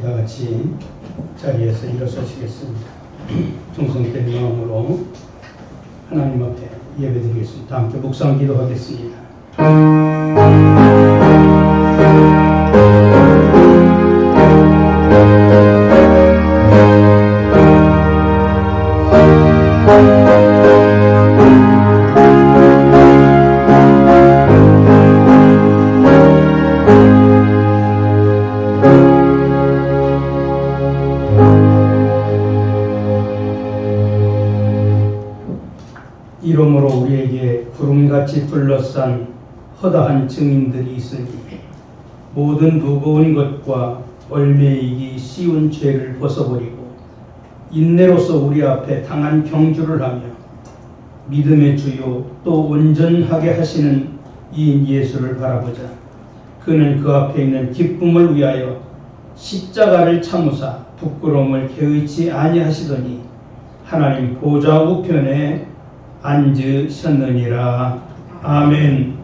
우리 다 같이 자리에서 일어서시겠습니다. 충성된 마음으로 하나님 앞에 예배드리겠습니다. 함께 묵상 기도하겠습니다. 이러므로 우리에게 구름같이 둘러싼 허다한 증인들이 있으니 모든 무거운 것과 얽매이기 쉬운 죄를 벗어버리고 인내로서 우리 앞에 당한 경주를 하며 믿음의 주요 또 온전하게 하시는 이인 예수를 바라보자. 그는 그 앞에 있는 기쁨을 위하여 십자가를 참으사 부끄러움을 개의치 아니하시더니 하나님 보좌 우편에 앉으셨느니라. 아멘.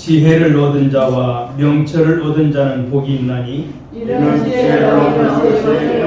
지혜를 얻은 자와 명철을 얻은 자는 복이 있나니 이런 지혜를 얻은 것을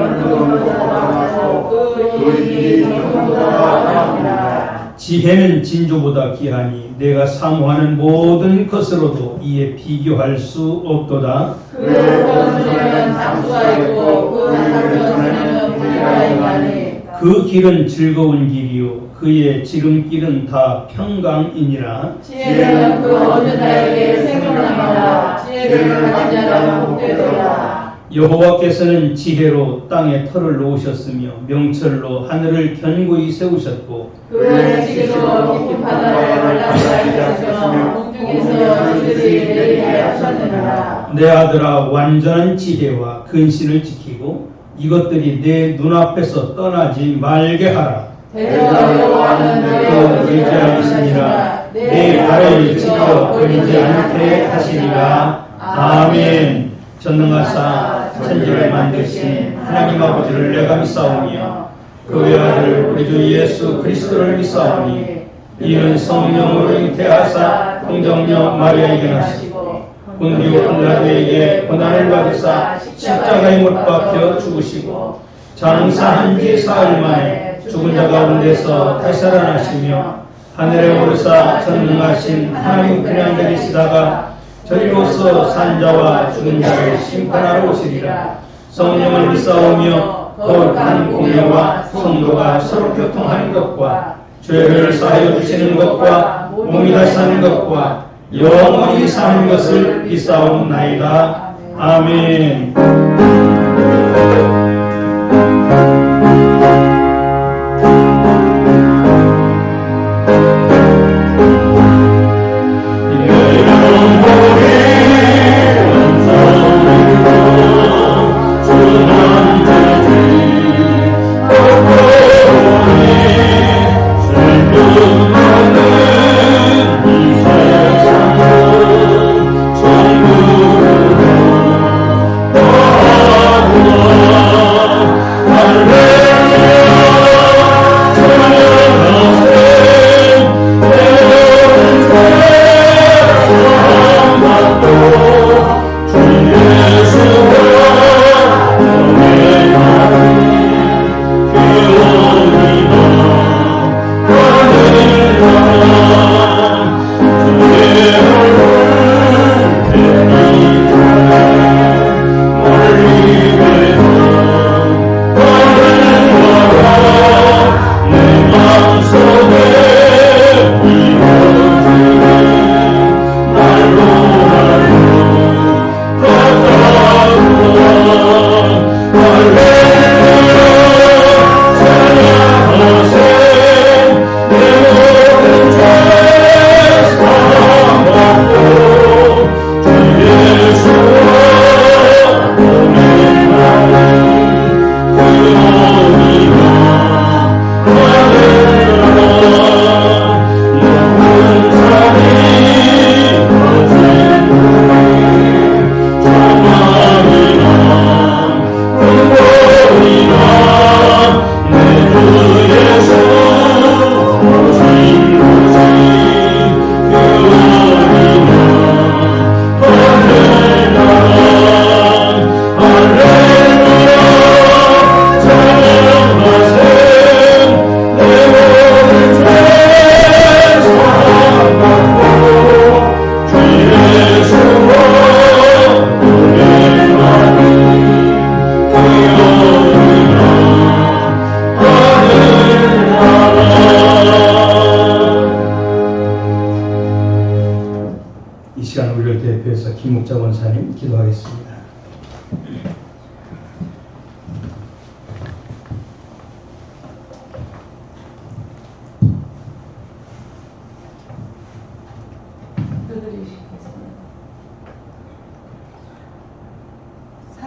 얻어서 그 일이 정보다 나옵니다. 지혜는 진주보다 귀하니 내가 사모하는 모든 것으로도 이에 비교할 수 없도다. 그 것은 장수가 있고 그 장수는 불의가 있나니 그 길은 즐거운 길이요 그의 지름길은 다 평강이니라. 지혜는 그 얻은 자에게 생명나무라. 지혜를 가진 자는 복되도다. 여호와께서는 지혜로 땅에 터를 놓으셨으며 명철로 하늘을 견고히 세우셨고 그는 지혜로 깊은 바다를 말라게 하셨으며 공중에서 이들이 내리게 하셨느니라. 내 아들아 완전한 지혜와 근신을 지키고 이것들이 내 눈앞에서 떠나지 말게 하라. 대저 여호와는 너의 의지하시니라. 내 발을 지켜 버리지 않게 하시리라. 아멘. 전능하사 천지를 만드신 하나님 아버지를 내가 믿사오며 그 외아들 우리 주 예수 그리스도를 믿사오니 이는 성령으로 잉태하사 동정녀 마리아에게 나시고 본디오 빌라도에게 고난을 받으사 십자가에 못 박혀 죽으시고 장사한 지 사흘 만에 죽은 자 가운데서 다시 살아나시며 하늘에 오르사 전능하신 하나님 그냥 계시다가 저리로서 산자와 죽은 자를 심판하러 오시리라. 성령을 믿사오며 거룩한 공예와 성도가 서로 교통하는 것과 죄를 사하여 주시는 것과 몸이 다시 사는 것과 영원히 사는 것을 믿사옵나이다. 아멘. Oh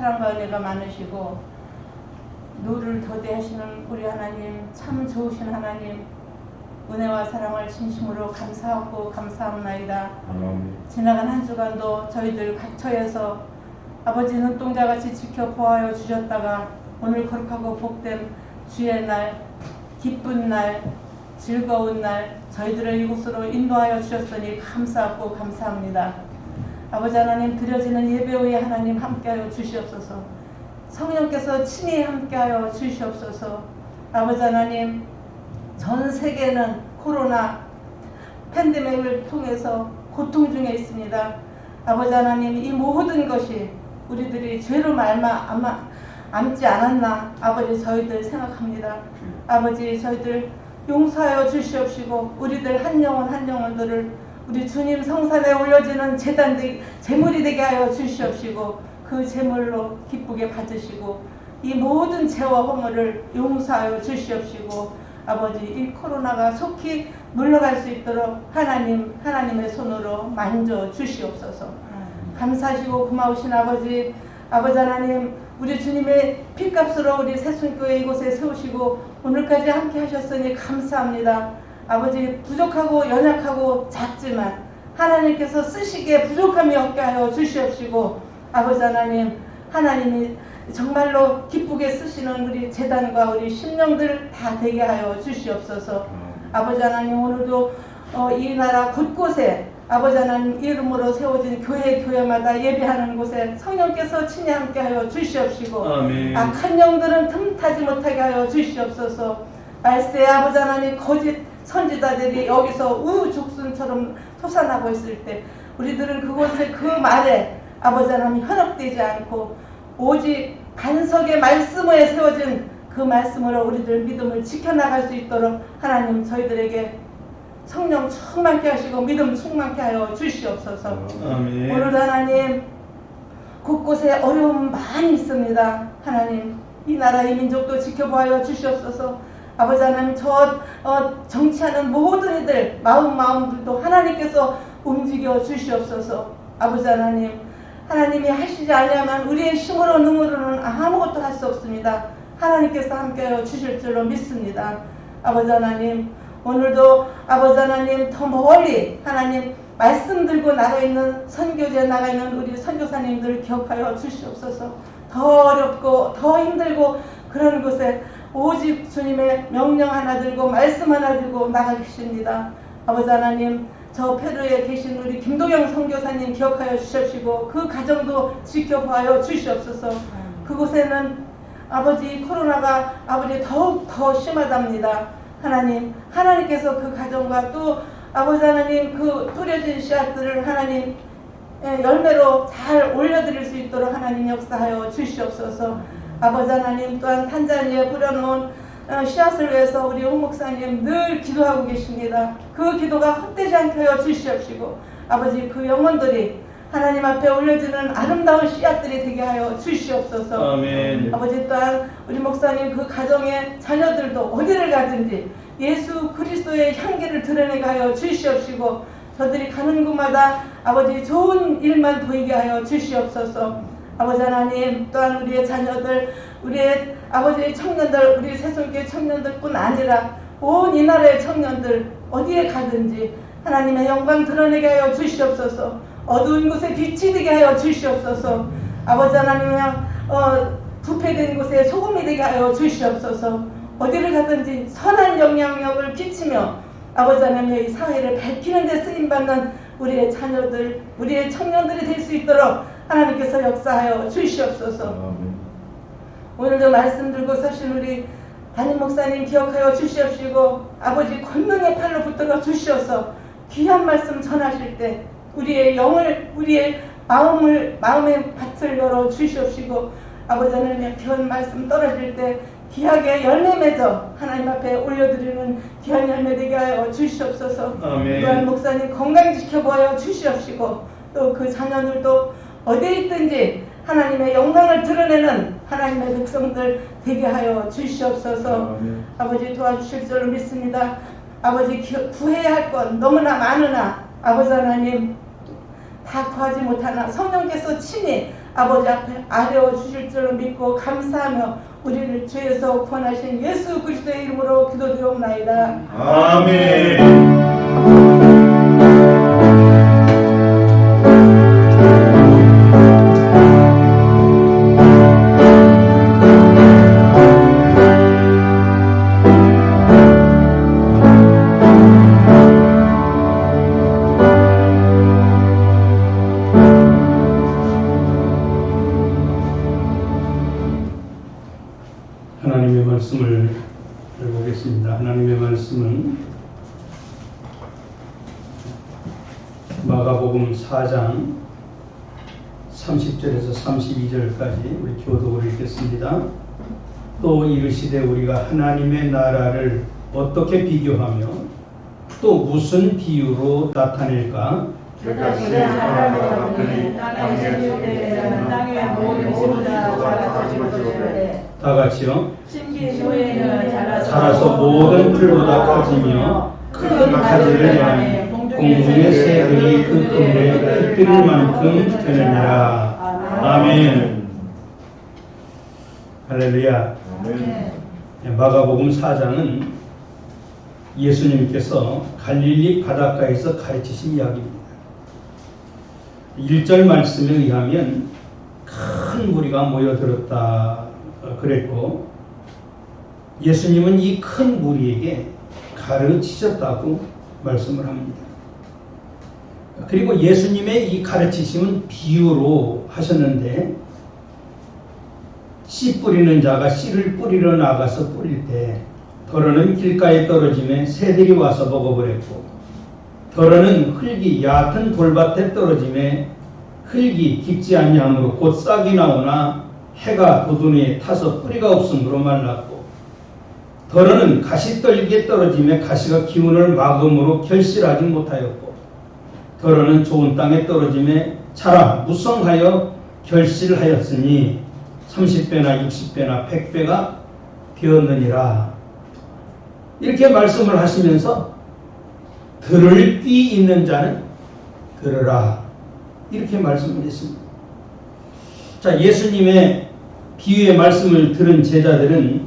사랑과 은혜가 많으시고 누를 더디하시는 우리 하나님, 참 좋으신 하나님, 은혜와 사랑을 진심으로 감사하고 감사합나이다. 지나간 한 주간도 저희들 각처에서 아버지 눈동자같이 지켜보아여 주셨다가 오늘 거룩하고 복된 주의 날, 기쁜 날, 즐거운 날 저희들을 이곳으로 인도하여 주셨으니 감사하고 감사합니다. 아버지 하나님, 드려지는 예배 후에 하나님 함께하여 주시옵소서. 성령께서 친히 함께하여 주시옵소서. 아버지 하나님, 전 세계는 코로나 팬데믹을 통해서 고통 중에 있습니다. 아버지 하나님, 이 모든 것이 우리들이 죄로 암지 않았나 아버지 저희들 생각합니다. 아버지 저희들 용서하여 주시옵시고 우리들 한 영혼 한 영혼들을 우리 주님 성산에 올려지는 제물이 되게 하여 주시옵시고 그 제물로 기쁘게 받으시고 이 모든 죄와 허물을 용서하여 주시옵시고 아버지 이 코로나가 속히 물러갈 수 있도록 하나님의 손으로 만져 주시옵소서. 감사하시고 고마우신 아버지 하나님, 우리 주님의 피값으로 우리 새순교회 이곳에 세우시고 오늘까지 함께 하셨으니 감사합니다. 아버지, 부족하고 연약하고 작지만 하나님께서 쓰시기에 부족함이 없게 하여 주시옵시고 아버지 하나님, 하나님이 정말로 기쁘게 쓰시는 우리 재단과 우리 심령들 다 되게 하여 주시옵소서. 아버지 하나님, 오늘도 이 나라 곳곳에 아버지 하나님 이름으로 세워진 교회마다 예배하는 곳에 성령께서 친히 함께하여 주시옵시고 아멘. 악한 영들은 틈타지 못하게 하여 주시옵소서. 말세 아버지 하나님, 거짓 선지자들이 여기서 우죽순처럼 솟아나고 있을 때 우리들은 그곳에 그 말에 아버지 하나님 현혹되지 않고 오직 반석의 말씀에 세워진 그 말씀으로 우리들 믿음을 지켜나갈 수 있도록 하나님 저희들에게 성령 충만케 하시고 믿음 충만케 하여 주시옵소서. 아멘. 오늘도 하나님 곳곳에 어려움 많이 있습니다. 하나님 이 나라 이 민족도 지켜보아여 주시옵소서. 아버지 하나님, 정치하는 모든 이들 마음들도 하나님께서 움직여 주시옵소서. 아버지 하나님, 하나님이 하시지 않으면 우리의 힘으로 능으로는 아무것도 할 수 없습니다. 하나님께서 함께하여 주실 줄로 믿습니다. 아버지 하나님, 오늘도 아버지 하나님 더 멀리 하나님 말씀 들고 나가 있는 선교지에 나가 있는 우리 선교사님들 기억하여 주시옵소서. 더 어렵고 더 힘들고 그런 곳에 오직 주님의 명령 하나 들고 말씀 하나 들고 나가 계십니다. 아버지 하나님, 저 페루에 계신 우리 김도영 선교사님 기억하여 주십시고 그 가정도 지켜봐여 주시옵소서. 그곳에는 아버지 코로나가 아버지 더욱 더 심하답니다. 하나님께서 그 가정과 또 아버지 하나님 그 뿌려진 씨앗들을 하나님 열매로 잘 올려드릴 수 있도록 하나님 역사하여 주시옵소서. 아버지 하나님, 또한 탄자니아에 뿌려놓은 씨앗을 위해서 우리 홍 목사님 늘 기도하고 계십니다. 그 기도가 헛되지 않게 하여 주시옵시고 아버지 그 영혼들이 하나님 앞에 올려지는 아름다운 씨앗들이 되게 하여 주시옵소서. 아멘. 아버지, 또한 우리 목사님 그 가정의 자녀들도 어디를 가든지 예수 그리스도의 향기를 드러내게 하여 주시옵시고 저들이 가는 곳마다 아버지 좋은 일만 보이게 하여 주시옵소서. 아버지 하나님, 또한 우리의 자녀들, 우리의 아버지의 청년들, 우리 새송교회 청년들뿐 아니라 온 이 나라의 청년들 어디에 가든지 하나님의 영광 드러내게 하여 주시옵소서. 어두운 곳에 빛이 되게 하여 주시옵소서. 아버지 하나님, 부패된 곳에 소금이 되게 하여 주시옵소서. 어디를 가든지 선한 영향력을 끼치며 아버지 하나님의 이 사회를 밝히는 데 쓰임받는 우리의 자녀들, 우리의 청년들이 될 수 있도록 하나님께서 역사하여 주시옵소서. 오늘도 말씀 들고 서신 우리 담임 목사님 기억하여 주시옵시고 아버지 권능의 팔로 붙들어 주시옵소서. 귀한 말씀 전하실 때 우리의 영을, 우리의 마음의 밭을 열어 주시옵시고 아버지 하나님의 귀한 말씀 떨어질 때 귀하게 열매 맺어 하나님 앞에 올려드리는 귀한 열매 되게 하여 주시옵소서. 아멘. 또한 목사님 건강 지켜보아 주시옵시고 또 그 자녀들도 어디에 있든지 하나님의 영광을 드러내는 하나님의 백성들 되게 하여 주시옵소서. 아멘. 아버지 도와주실 줄로 믿습니다. 아버지 구해야 할 것 너무나 많으나 아버지 하나님 다 구하지 못하나 성령께서 친히 아버지 앞에 아뢰어 주실 줄로 믿고 감사하며 우리를 죄에서 구원하신 예수 그리스도의 이름으로 기도드리옵나이다. 아멘. 하나님의 말씀을 읽어보겠습니다. 하나님의 말씀은 마가복음 4장 30절에서 32절까지 우리 교독을 읽겠습니다. 또 이르시되 우리가 하나님의 나라를 어떻게 비교하며 또 무슨 비유로 나타낼까? 그같이 사람의 앞에 땅의 모든 집보다 자라서지고 다 같이요. 심기 노예는 자라서 모든 풀보다 커지며 큰 가지를 내하니 공중의 새들이 그 그물에 깃들 만큼 되느니라. 아멘. 할렐루야. 마가복음 4장은 예수님께서 갈릴리 바닷가에서 가르치신 이야기입니다. 1절 말씀에 의하면 큰 무리가 모여들었다 그랬고, 예수님은 이 큰 무리에게 가르치셨다고 말씀을 합니다. 그리고 예수님의 이 가르치심은 비유로 하셨는데, 씨 뿌리는 자가 씨를 뿌리러 나가서 뿌릴 때 덜어는 길가에 떨어짐에 새들이 와서 먹어버렸고, 덜어는 흙이 얕은 돌밭에 떨어짐에 흙이 깊지 아니하므로 곧 싹이 나오나 해가 돋으니 타서 뿌리가 없으므로 말랐고, 덜어는 가시떨기에 떨어짐에 가시가 기운을 막음으로 결실하지 못하였고, 덜어는 좋은 땅에 떨어짐에 자라 무성하여 결실하였으니 30배나 60배나 100배가 되었느니라. 이렇게 말씀을 하시면서 들을 귀 있는 자는 들으라, 이렇게 말씀을 했습니다. 자, 예수님의 비유의 말씀을 들은 제자들은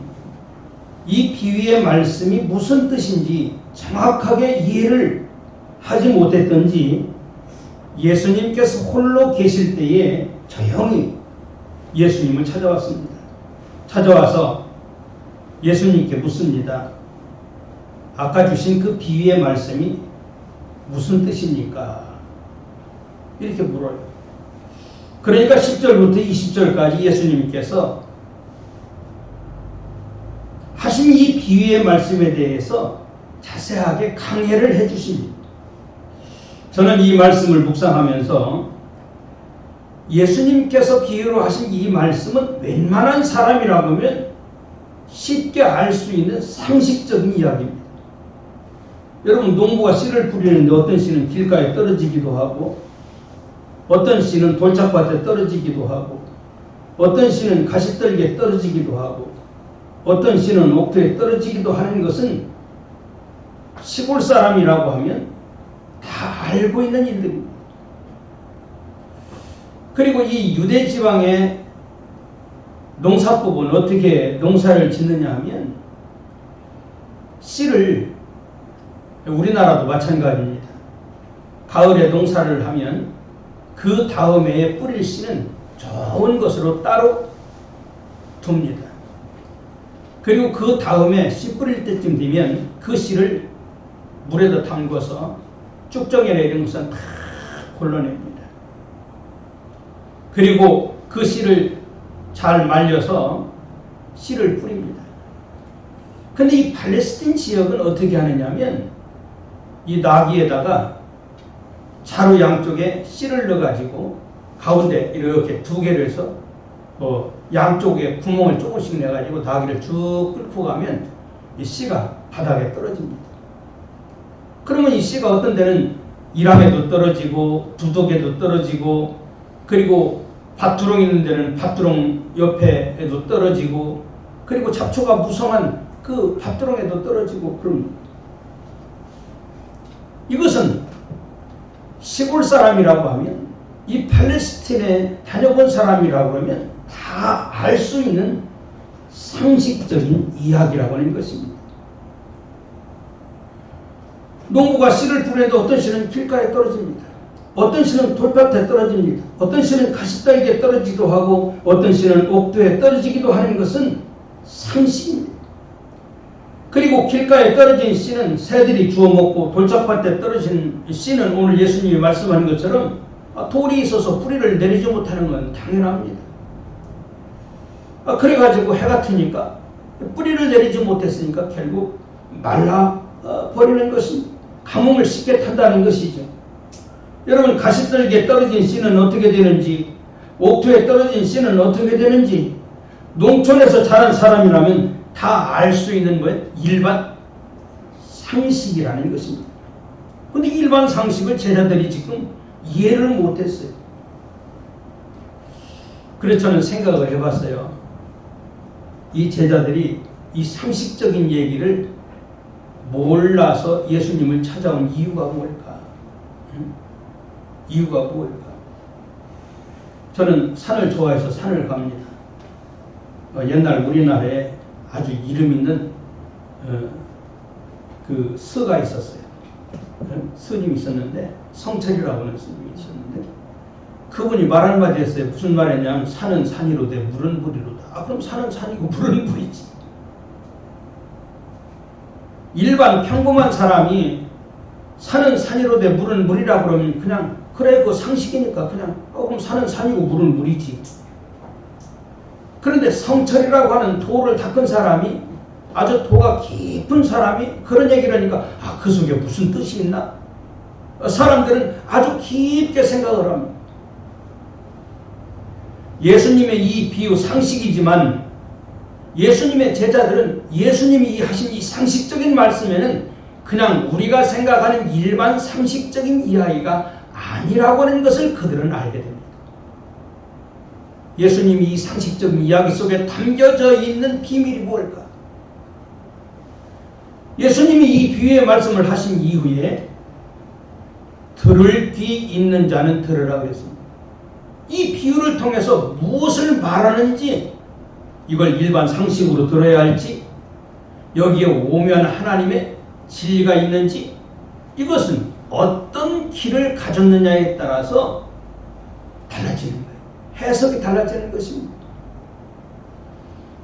이 비유의 말씀이 무슨 뜻인지 정확하게 이해를 하지 못했던지 예수님께서 홀로 계실 때에 조용히 예수님을 찾아왔습니다. 찾아와서 예수님께 묻습니다. 아까 주신 그 비유의 말씀이 무슨 뜻입니까? 이렇게 물어요. 그러니까 10절부터 20절까지 예수님께서 하신 이 비유의 말씀에 대해서 자세하게 강해를 해주십니다. 저는 이 말씀을 묵상하면서 예수님께서 비유로 하신 이 말씀은 웬만한 사람이라고 하면 쉽게 알 수 있는 상식적인 이야기입니다. 여러분, 농부가 씨를 뿌리는데 어떤 씨는 길가에 떨어지기도 하고, 어떤 씨는 돌짝밭에 떨어지기도 하고, 어떤 씨는 가시떨기에 떨어지기도 하고, 어떤 씨는 옥토에 떨어지기도 하는 것은 시골 사람이라고 하면 다 알고 있는 일들입니다. 그리고 이 유대 지방의 농사법은 어떻게 농사를 짓느냐 하면, 씨를, 우리나라도 마찬가지입니다. 가을에 농사를 하면 그 다음 해에 뿌릴 씨는 좋은 것으로 따로 둡니다. 그리고 그 다음에 씨 뿌릴 때쯤 되면 그 씨를 물에다 담궈서 쭉정이나 이런 것은 다 골라냅니다. 그리고 그 씨를 잘 말려서 씨를 뿌립니다. 근데 이 팔레스틴 지역은 어떻게 하느냐면, 이 나귀에다가 자루 양쪽에 씨를 넣어가지고 가운데 이렇게 두 개를 해서 양쪽에 구멍을 조금씩 내가지고 나귀를 쭉 끌고 가면 이 씨가 바닥에 떨어집니다. 그러면 이 씨가 어떤 데는 이랑에도 떨어지고 두둑에도 떨어지고, 그리고 밭두렁 있는 데는 밭두렁 옆에도 떨어지고, 그리고 잡초가 무성한 그 밭두렁에도 떨어지고 그럽니다. 이것은 시골 사람이라고 하면 이 팔레스틴에 다녀본 사람이라고 하면 다 알 수 있는 상식적인 이야기라고 하는 것입니다. 농부가 씨를 뿌려도 어떤 씨는 길가에 떨어집니다. 어떤 씨는 돌밭에 떨어집니다. 어떤 씨는 가시떨기에 떨어지기도 하고 어떤 씨는 옥토에 떨어지기도 하는 것은 상식입니다. 그리고 길가에 떨어진 씨는 새들이 주워 먹고 돌짝밭에 떨어진 씨는 오늘 예수님이 말씀하는 것처럼 돌이 있어서 뿌리를 내리지 못하는 건 당연합니다. 그래가지고 해가 트니까 뿌리를 내리지 못했으니까 결국 말라 버리는 것입니다. 가뭄을 쉽게 탄다는 것이죠. 여러분, 가시떨기에 떨어진 씨는 어떻게 되는지, 옥토에 떨어진 씨는 어떻게 되는지 농촌에서 자란 사람이라면 다 알 수 있는 거예요. 일반 상식이라는 것입니다. 그런데 일반 상식을 제자들이 지금 이해를 못했어요. 그래서 저는 생각을 해봤어요. 이 제자들이 이 상식적인 얘기를 몰라서 예수님을 찾아온 이유가 뭘까? 이유가 뭘까? 저는 산을 좋아해서 산을 갑니다. 옛날 우리나라에 아주 이름 있는 그 스가 있었어요. 스님이 있었는데, 성철이라고 하는 스님이 있었는데, 그분이 말 한마디 했어요. 무슨 말 했냐면, 산은 산이로되 물은 물이로다. 그럼 산은 산이고 물은 물이지. 일반 평범한 사람이 산은 산이로되 물은 물이라 그러면 그냥 그래, 그 상식이니까 그냥 그럼 산은 산이고 물은 물이지. 그런데 성철이라고 하는 도를 닦은 사람이, 아주 도가 깊은 사람이 그런 얘기를 하니까 그 속에 무슨 뜻이 있나? 사람들은 아주 깊게 생각을 합니다. 예수님의 이 비유 상식이지만 예수님의 제자들은 예수님이 하신 이 상식적인 말씀에는 그냥 우리가 생각하는 일반 상식적인 이야기가 아니라고 하는 것을 그들은 알게 됩니다. 예수님이 이 상식적인 이야기 속에 담겨져 있는 비밀이 뭘까? 예수님이 이 비유의 말씀을 하신 이후에 들을 귀 있는 자는 들으라 그랬습니다. 이 비유를 통해서 무엇을 말하는지, 이걸 일반 상식으로 들어야 할지, 여기에 오면 하나님의 진리가 있는지, 이것은 어떤 길을 가졌느냐에 따라서 달라지는 거예요. 해석이 달라지는 것입니다.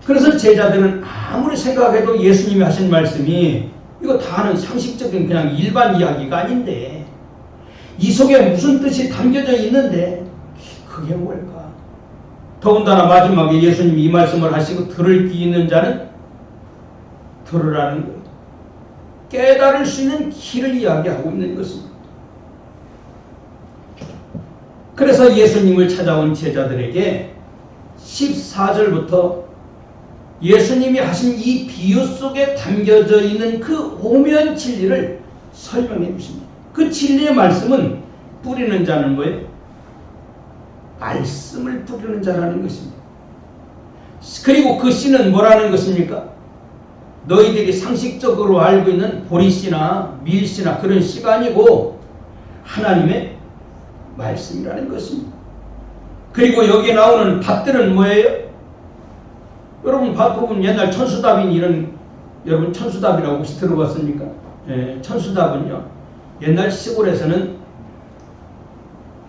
그래서 제자들은 아무리 생각해도 예수님이 하신 말씀이 이거 다는 상식적인 그냥 일반 이야기가 아닌데, 이 속에 무슨 뜻이 담겨져 있는데 그게 뭘까? 더군다나 마지막에 예수님이 이 말씀을 하시고 들을 귀 있는 자는 들으라는 거예요. 깨달을 수 있는 길을 이야기하고 있는 것입니다. 그래서 예수님을 찾아온 제자들에게 14절부터 예수님이 하신 이 비유 속에 담겨져 있는 그 오묘한 진리를 설명해 주십니다. 그 진리의 말씀은 뿌리는 자는 뭐예요? 말씀을 뿌리는 자라는 것입니다. 그리고 그 씨는 뭐라는 것입니까? 너희들이 상식적으로 알고 있는 보리씨나 밀씨나 그런 씨가 아니고 하나님의 말씀이라는 것입니다. 그리고 여기에 나오는 밭들은 뭐예요? 여러분 밭 보면 옛날 천수답인 이런, 여러분 천수답이라고 혹시 들어봤습니까? 예, 천수답은요, 옛날 시골에서는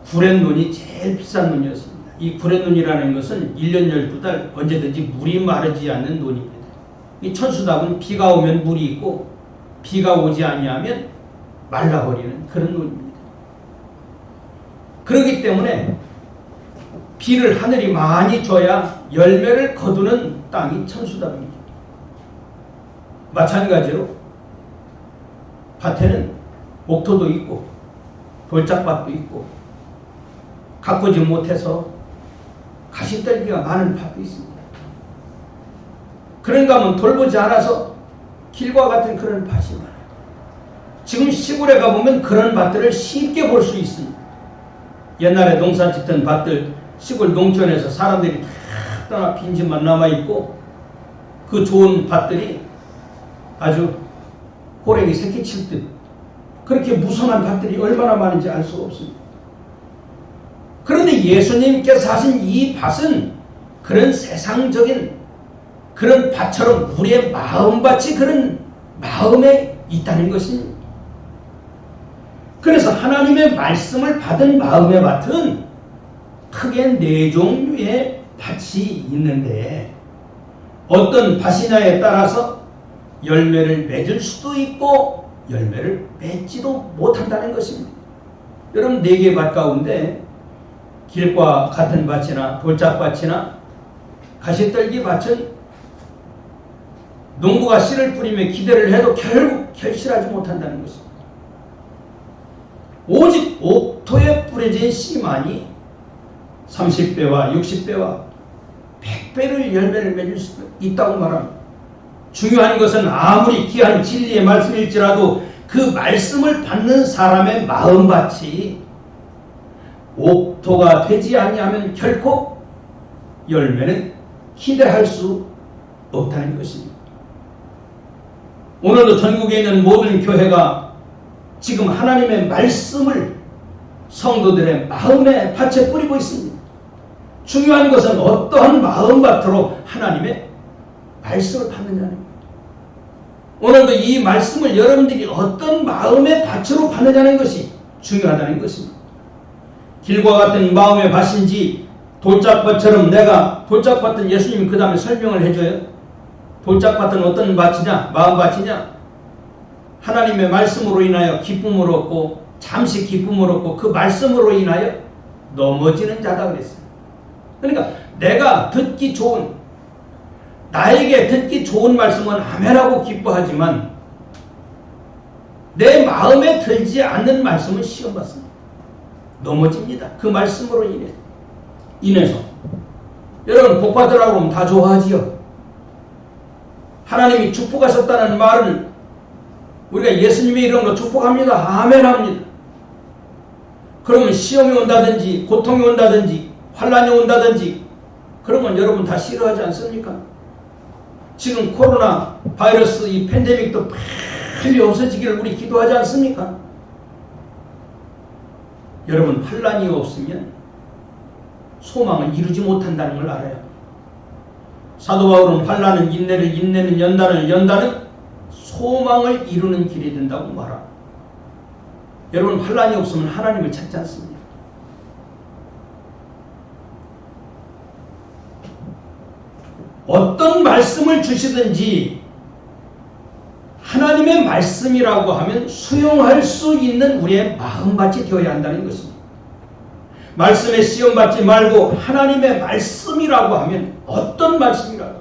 구렛눈이 제일 비싼 눈이었습니다. 이 구렛눈이라는 것은 1년 12달 언제든지 물이 마르지 않는 눈입니다. 이 천수답은 비가 오면 물이 있고 비가 오지 아니하면 말라버리는 그런 눈입니다. 그렇기 때문에 비를 하늘이 많이 줘야 열매를 거두는 땅이 천수답입니다. 마찬가지로 밭에는 옥토도 있고 돌짝밭도 있고 가꾸지 못해서 가시떨기가 많은 밭도 있습니다. 그런가 하면 돌보지 않아서 길과 같은 그런 밭이 많아요. 지금 시골에 가보면 그런 밭들을 쉽게 볼 수 있습니다. 옛날에 농사 짓던 밭들, 시골 농촌에서 사람들이 다 떠나 빈집만 남아있고 그 좋은 밭들이 아주 호랭이 새끼 칠 듯 그렇게 무성한 밭들이 얼마나 많은지 알 수가 없습니다. 그런데 예수님께서 하신 이 밭은 그런 세상적인 그런 밭처럼 우리의 마음밭이 그런 마음에 있다는 것입니다. 그래서 하나님의 말씀을 받은 마음의 밭은 크게 4종류의 밭이 있는데 어떤 밭이냐에 따라서 열매를 맺을 수도 있고 열매를 맺지도 못한다는 것입니다. 여러분 4개의 밭 가운데 길과 같은 밭이나 돌짝밭이나 가시떨기 밭은 농부가 씨를 뿌리며 기대를 해도 결국 결실하지 못한다는 것입니다. 오직 옥토에 뿌려진 씨만이 30배와 60배와 100배를 열매를 맺을 수 있다고 말합니다. 중요한 것은 아무리 귀한 진리의 말씀일지라도 그 말씀을 받는 사람의 마음밭이 옥토가 되지 아니하면 결코 열매는 기대할 수 없다는 것입니다. 오늘도 전국에 있는 모든 교회가 지금 하나님의 말씀을 성도들의 마음의 밭에 뿌리고 있습니다. 중요한 것은 어떠한 마음밭으로 하나님의 말씀을 받느냐는 겁니다. 오늘도 이 말씀을 여러분들이 어떤 마음의 밭으로 받느냐는 것이 중요하다는 것입니다. 길과 같은 마음의 밭인지 돌짝밭처럼 내가 돌짝밭은 예수님이 그 다음에 설명을 해줘요. 돌짝밭은 어떤 밭이냐? 마음밭이냐? 하나님의 말씀으로 인하여 기쁨을 얻고 잠시 기쁨을 얻고 그 말씀으로 인하여 넘어지는 자다 그랬어요. 그러니까 내가 듣기 좋은 나에게 듣기 좋은 말씀은 아멘하고 기뻐하지만 내 마음에 들지 않는 말씀은 시험받습니다. 넘어집니다. 그 말씀으로 인해서 여러분 복 받으라고 하면 다 좋아하지요. 하나님이 축복하셨다는 말을 우리가 예수님이 이런 거 축복합니다. 아멘합니다. 그러면 시험이 온다든지 고통이 온다든지 환란이 온다든지 그러면 여러분 다 싫어하지 않습니까? 지금 코로나 바이러스 이 팬데믹도 빨리 없어지기를 우리 기도하지 않습니까? 여러분 환란이 없으면 소망을 이루지 못한다는 걸 알아요. 사도 바울은 환란은 인내를, 인내는 연단을, 연단은 소망을 이루는 길이 된다고 말합니다. 여러분 환란이 없으면 하나님을 찾지 않습니다. 어떤 말씀을 주시든지 하나님의 말씀이라고 하면 수용할 수 있는 우리의 마음밭이 되어야 한다는 것입니다. 말씀에 시험받지 말고 하나님의 말씀이라고 하면 어떤 말씀이라고?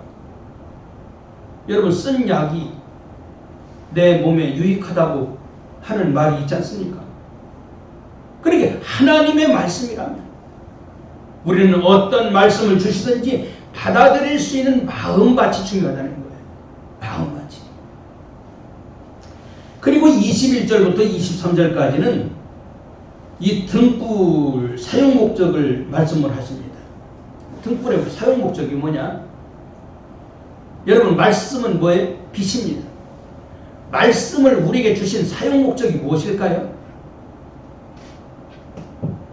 여러분 쓴 약이 내 몸에 유익하다고 하는 말이 있지 않습니까? 그러니까 하나님의 말씀이라면 우리는 어떤 말씀을 주시든지 받아들일 수 있는 마음밭이 중요하다는 거예요. 마음밭이. 그리고 21절부터 23절까지는 이 등불 사용 목적을 말씀을 하십니다. 등불의 사용 목적이 뭐냐? 여러분 말씀은 뭐예요? 빛입니다. 말씀을 우리에게 주신 사용 목적이 무엇일까요?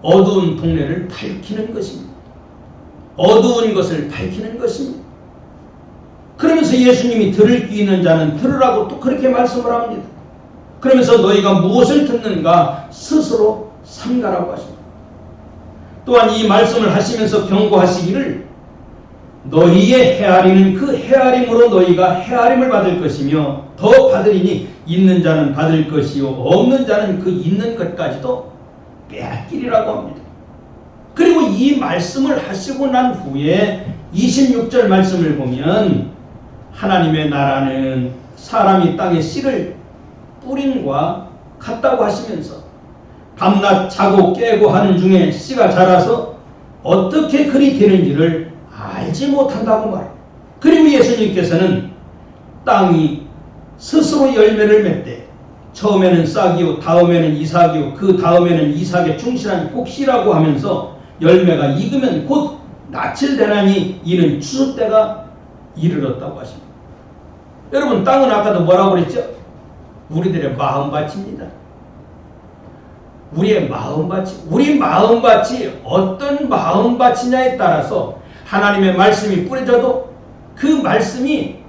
어두운 동네를 밝히는 것입니다. 어두운 것을 밝히는 것입니다. 그러면서 예수님이 들을 귀 있는 자는 들으라고 또 그렇게 말씀을 합니다. 그러면서 너희가 무엇을 듣는가 스스로 삼가라고 하십니다. 또한 이 말씀을 하시면서 경고하시기를 너희의 헤아리는 그 헤아림으로 너희가 헤아림을 받을 것이며 더 받으리니 있는 자는 받을 것이요 없는 자는 그 있는 것까지도 빼앗기리라고 합니다. 그리고 이 말씀을 하시고 난 후에 26절 말씀을 보면 하나님의 나라는 사람이 땅에 씨를 뿌림과 같다고 하시면서 밤낮 자고 깨고 하는 중에 씨가 자라서 어떻게 그리 되는지를 알지 못한다고 말합니다. 그리고 예수님께서는 땅이 스스로 열매를 맺되 처음에는 싹이요 다음에는 이삭이요 그 다음에는 이삭의 충실한 곡씨라고 하면서 열매가 익으면 곧 낯을 대나니 이는 추수 때가 이르렀다고 하십니다. 여러분 땅은 아까도 뭐라고 그랬죠? 우리들의 마음밭입니다. 우리의 마음밭이, 우리 마음밭이 어떤 마음밭이냐에 따라서 하나님의 말씀이 뿌려져도 그 말씀이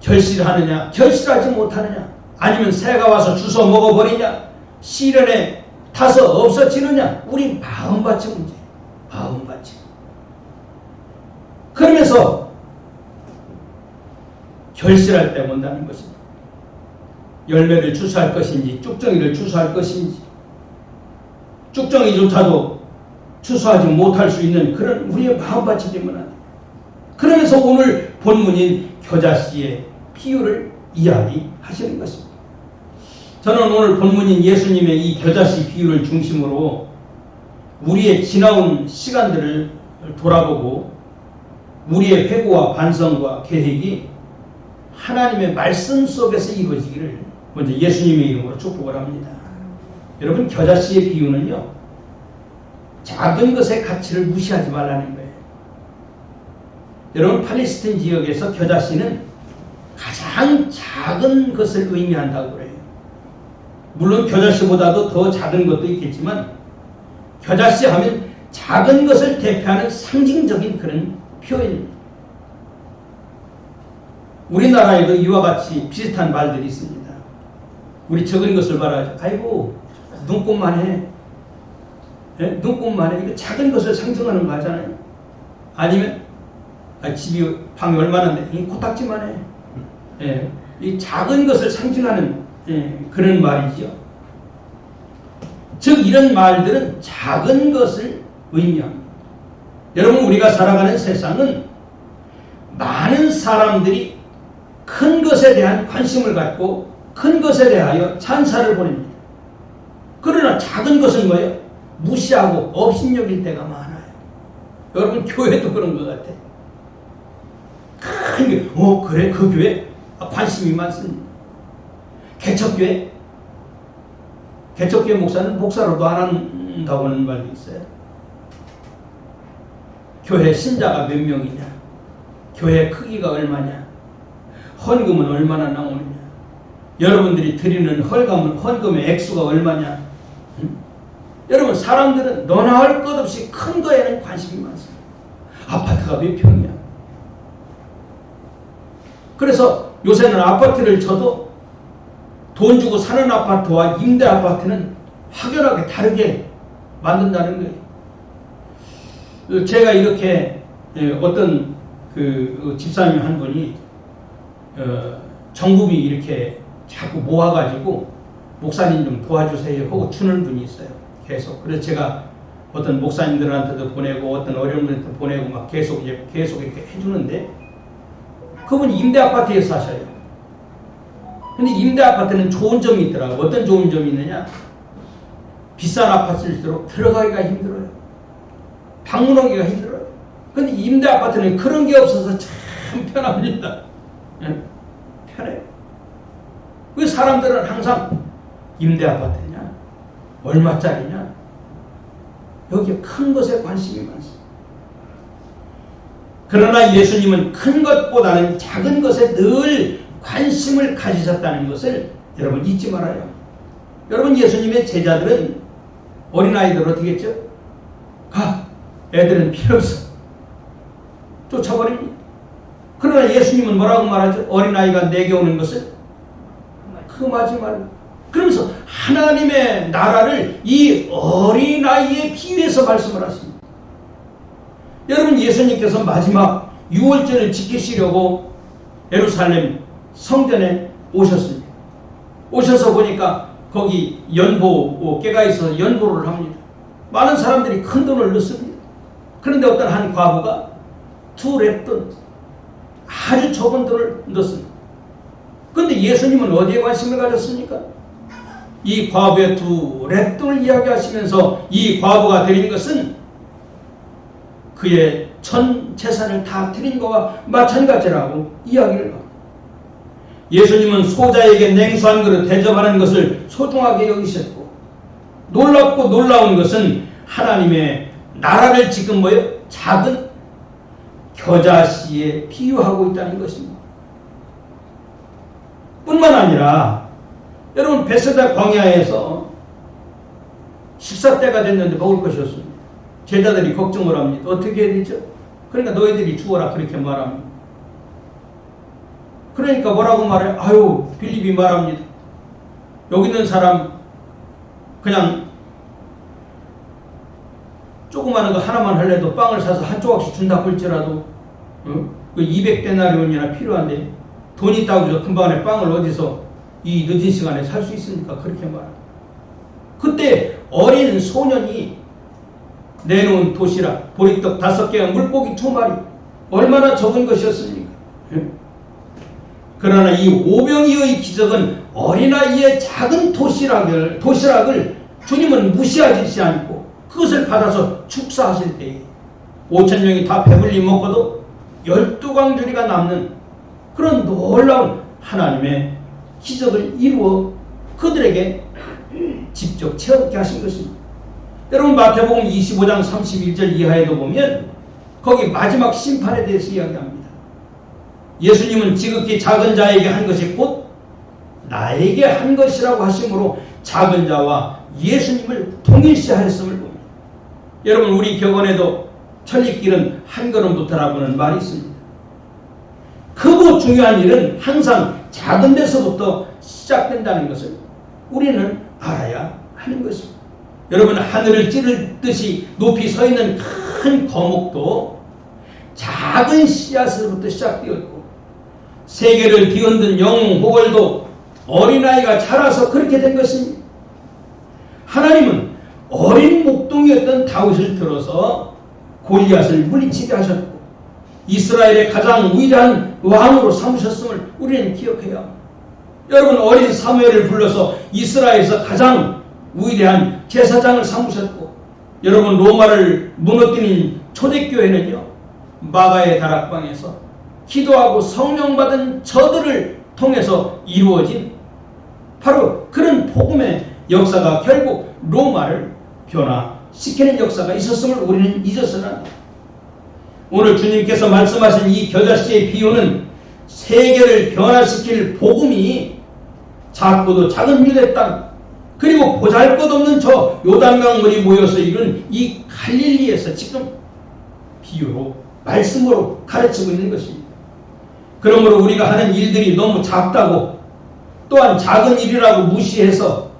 결실하느냐, 결실하지 못하느냐, 아니면 새가 와서 주워 먹어버리냐, 시련에 타서 없어지느냐, 우리 마음밭이 문제예요. 마음밭이. 그러면서 결실할 때 온다는 것입니다. 열매를 추수할 것인지 쭉정이를 추수할 것인지, 쭉정이조차도 추수하지 못할 수 있는 그런 우리의 마음밭이 되면 안 돼요. 그러면서 오늘 본문인 겨자씨의 비유를 이야기하시는 것입니다. 저는 오늘 본문인 예수님의 이 겨자씨 비유를 중심으로 우리의 지나온 시간들을 돌아보고 우리의 회고와 반성과 계획이 하나님의 말씀 속에서 이루어지기를 먼저 예수님의 이름으로 축복을 합니다. 여러분, 겨자씨의 비유는요, 작은 것의 가치를 무시하지 말라는 거예요. 여러분, 팔레스타인 지역에서 겨자씨는 가장 작은 것을 의미한다고 그래요. 물론 겨자씨보다도 더 작은 것도 있겠지만 겨자씨 하면 작은 것을 대표하는 상징적인 그런 표현입니다. 우리나라에도 이와 같이 비슷한 말들이 있습니다. 우리 적은 것을 말하죠. 아이고, 눈곱만 해. 예? 눈곱만 해. 이거 작은 것을 상징하는 거 하잖아요. 아니면 집이 방이 얼마나 돼? 이 코딱지만 해. 예. 이 작은 것을 상징하는 그런 말이죠. 즉 이런 말들은 작은 것을 의미합니다. 여러분, 우리가 살아가는 세상은 많은 사람들이 큰 것에 대한 관심을 갖고 큰 것에 대하여 찬사를 보냅니다. 그러나 작은 것은 뭐예요? 무시하고 업신여길 때가 많아요. 여러분, 교회도 그런 것 같아요. 큰 게, 그래, 그 교회 관심이 많습니다. 개척교회 목사는 목사로도 안 한다고 하는 말도 있어요. 교회 신자가 몇 명이냐, 교회 크기가 얼마냐, 헌금은 얼마나 나오느냐, 여러분들이 드리는 헌금의 액수가 얼마냐. 여러분, 사람들은 너나 할 것 없이 큰 거에는 관심이 많습니다. 아파트가 몇 평이냐. 그래서 요새는 아파트를 쳐도 돈 주고 사는 아파트와 임대 아파트는 확연하게 다르게 만든다는 거예요. 제가 이렇게 어떤 그 집사님 한 분이 정부비 이렇게 자꾸 모아가지고 목사님 좀 도와주세요 하고 주는 분이 있어요. 계속. 그래서 제가 어떤 목사님들한테도 보내고 어떤 어려운 분한테 보내고 막 계속 이렇게 해주는데, 그분이 임대 아파트에 사셔요. 근데 임대 아파트는 좋은 점이 있더라고요. 어떤 좋은 점이 있느냐? 비싼 아파트일수록 들어가기가 힘들어요. 방문하기가 힘들어요. 근데 임대 아파트는 그런 게 없어서 참 편합니다. 편해요. 그 사람들은 항상 임대 아파트냐, 얼마짜리냐, 여기에 큰 것에 관심이 많습니다. 그러나 예수님은 큰 것보다는 작은 것에 늘 관심을 가지셨다는 것을 여러분 잊지 말아요. 여러분, 예수님의 제자들은 어린아이들 어떻게 했죠? 가! 애들은 필요 없어. 쫓아버립니다. 그러나 예수님은 뭐라고 말하죠? 어린아이가 내게 오는 것을 금하지 말고. 그러면서 하나님의 나라를 이 어린아이에 비유해서 말씀을 하십니다. 여러분, 예수님께서 마지막 유월절을 지키시려고 예루살렘 성전에 오셨습니다. 오셔서 보니까 거기 연보께가 있어서 연보를 합니다. 많은 사람들이 큰 돈을 넣습니다. 그런데 어떤 한 과부가 2랩돈, 아주 적은 돈을 넣습니다. 그런데 예수님은 어디에 관심을 가졌습니까? 이 과부의 2랩돈을 이야기하시면서 이 과부가 드린 것은 그의 전 재산을 다 드린 것과 마찬가지라고 이야기를 합니다. 예수님은 소자에게 냉수 한 그릇 대접하는 것을 소중하게 여기셨고, 놀랍고 놀라운 것은 하나님의 나라를 지금 작은 겨자씨에 비유하고 있다는 것입니다. 뿐만 아니라 여러분, 베세다 광야에서 식사 때가 됐는데 먹을 것이 없습니다. 제자들이 걱정을 합니다. 어떻게 해야 되죠? 그러니까 너희들이 죽어라 그렇게 말합니다. 그러니까 뭐라고 말해요? 아유, 빌립이 말합니다. 여기 있는 사람 그냥 조그마한 거 하나만 할래도 빵을 사서 한 조각씩 준다고 할지라도 그 200데나리온이나 필요한데 돈 있다고 해서 금방에 빵을 어디서 이 늦은 시간에 살 수 있습니까? 그렇게 말합니다. 그때 어린 소년이 내놓은 도시락, 보리떡 5개와 물고기 2마리 얼마나 적은 것이었습니까? 그러나 이 오병이어의 기적은 어린아이의 작은 도시락을 주님은 무시하지 않고 그것을 받아서 축사하실 때에 5,000명이 다 배불리 먹어도 12광주리가 남는 그런 놀라운 하나님의 기적을 이루어 그들에게 직접 체험케 하신 것입니다. 여러분 마태복음 25장 31절 이하에도 보면 거기 마지막 심판에 대해서 이야기합니다. 예수님은 지극히 작은 자에게 한 것이 곧 나에게 한 것이라고 하심으로 작은 자와 예수님을 동일시하였음을 봅니다. 여러분 우리 격언에도 천리길은 한 걸음부터라고는 말이 있습니다. 크고 중요한 일은 항상 작은 데서부터 시작된다는 것을 우리는 알아야 하는 것입니다. 여러분 하늘을 찌르듯이 높이 서 있는 큰 거목도 작은 씨앗으로부터 시작되었고 세계를 뒤흔든 영웅 호걸도 어린아이가 자라서 그렇게 된 것입니다. 하나님은 어린 목동이었던 다윗을 들어서 골리앗을 물리치게 하셨고 이스라엘의 가장 위대한 왕으로 삼으셨음을 우리는 기억해야 합니다. 여러분 어린 사무엘을 불러서 이스라엘에서 가장 위대한 제사장을 삼으셨고 여러분 로마를 무너뜨린 초대교회는요 마가의 다락방에서 기도하고 성령 받은 저들을 통해서 이루어진 바로 그런 복음의 역사가 결국 로마를 변화시키는 역사가 있었음을 우리는 잊어서는 안 됩니다. 오늘 주님께서 말씀하신 이 겨자씨의 비유는 세계를 변화시킬 복음이 작고도 작은 유대 땅 그리고 보잘것없는 저 요단강물이 모여서 이룬 이 갈릴리에서 지금 비유로 말씀으로 가르치고 있는 것입니다. 그러므로 우리가 하는 일들이 너무 작다고 또한 작은 일이라고 무시해서